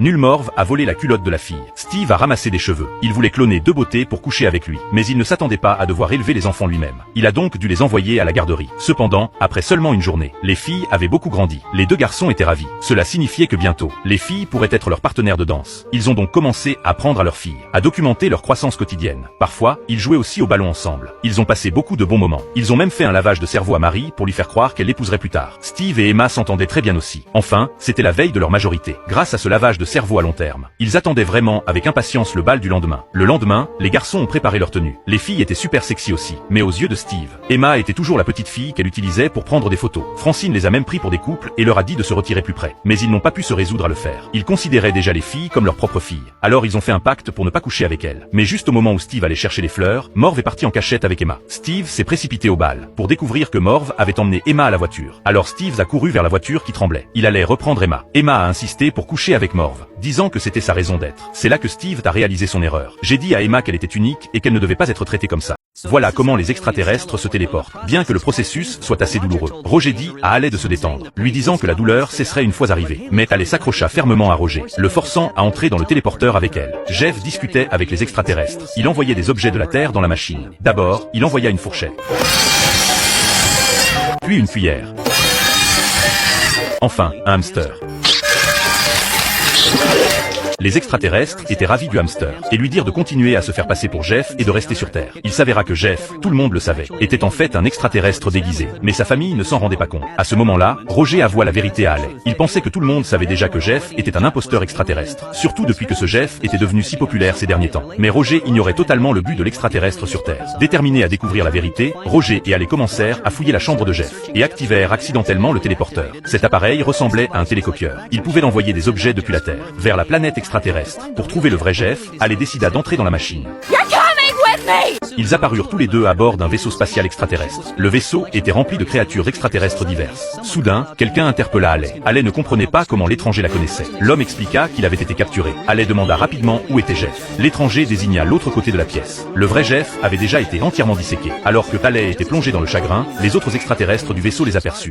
Nul morve a volé la culotte de la fille. Steve a ramassé des cheveux. Il voulait cloner deux beautés pour coucher avec lui. Mais il ne s'attendait pas à devoir élever les enfants lui-même. Il a donc dû les envoyer à la garderie. Cependant, après seulement une journée, les filles avaient beaucoup grandi. Les deux garçons étaient ravis. Cela signifiait que bientôt, les filles pourraient être leurs partenaires de danse. Ils ont donc commencé à apprendre à leurs filles, à documenter leur croissance quotidienne. Parfois, ils jouaient aussi au ballon ensemble. Ils ont passé beaucoup de bons moments. Ils ont même fait un lavage de cerveau à Marie pour lui faire croire qu'elle l'épouserait plus tard. Steve et Emma s'entendaient très bien aussi. Enfin, c'était la veille de leur majorité. Grâce à ce lavage de cerveau à long terme, ils attendaient vraiment avec impatience le bal du lendemain. Le lendemain, les garçons ont préparé leur tenue. Les filles étaient super sexy aussi. Mais aux yeux de Steve, Emma était toujours la petite fille qu'elle utilisait pour prendre des photos. Francine les a même pris pour des couples et leur a dit de se retirer plus près. Mais ils n'ont pas pu se résoudre à le faire. Ils considéraient déjà les filles comme leurs propres filles. Alors ils ont fait un pacte pour ne pas coucher avec elles. Mais juste au moment où Steve allait chercher les fleurs, Morve est parti en cachette avec Emma. Steve s'est précipité au bal pour découvrir que Morve avait emmené Emma à la voiture. Alors Steve a couru vers la voiture qui tremblait. Il allait reprendre Emma. Emma a insisté pour coucher avec Morve, disant que c'était sa raison d'être. C'est là que Steve a réalisé son erreur. J'ai dit à Emma qu'elle était unique et qu'elle ne devait pas être traitée comme ça. Voilà comment les extraterrestres se téléportent. Bien que le processus soit assez douloureux, Roger dit à Haley de se détendre, lui disant que la douleur cesserait une fois arrivée. Mais Haley s'accrocha fermement à Roger, le forçant à entrer dans le téléporteur avec elle. Jeff discutait avec les extraterrestres. Il envoyait des objets de la Terre dans la machine. D'abord, il envoya une fourchette, puis une cuillère, enfin un hamster. Les extraterrestres étaient ravis du hamster et lui dirent de continuer à se faire passer pour Jeff et de rester sur Terre. Il s'avéra que Jeff, tout le monde le savait, était en fait un extraterrestre déguisé. Mais sa famille ne s'en rendait pas compte. À ce moment-là, Roger avoua la vérité à Haley. Il pensait que tout le monde savait déjà que Jeff était un imposteur extraterrestre. Surtout depuis que ce Jeff était devenu si populaire ces derniers temps. Mais Roger ignorait totalement le but de l'extraterrestre sur Terre. Déterminés à découvrir la vérité, Roger et Haley commencèrent à fouiller la chambre de Jeff et activèrent accidentellement le téléporteur. Cet appareil ressemblait à un télécopieur. Il pouvait envoyer des objets depuis la Terre vers la planète extraterrestre. Pour trouver le vrai Jeff, Haley décida d'entrer dans la machine. Ils apparurent tous les deux à bord d'un vaisseau spatial extraterrestre. Le vaisseau était rempli de créatures extraterrestres diverses. Soudain, quelqu'un interpella Haley. Haley ne comprenait pas comment l'étranger la connaissait. L'homme expliqua qu'il avait été capturé. Haley demanda rapidement où était Jeff. L'étranger désigna l'autre côté de la pièce. Le vrai Jeff avait déjà été entièrement disséqué. Alors que Haley était plongé dans le chagrin, les autres extraterrestres du vaisseau les aperçurent.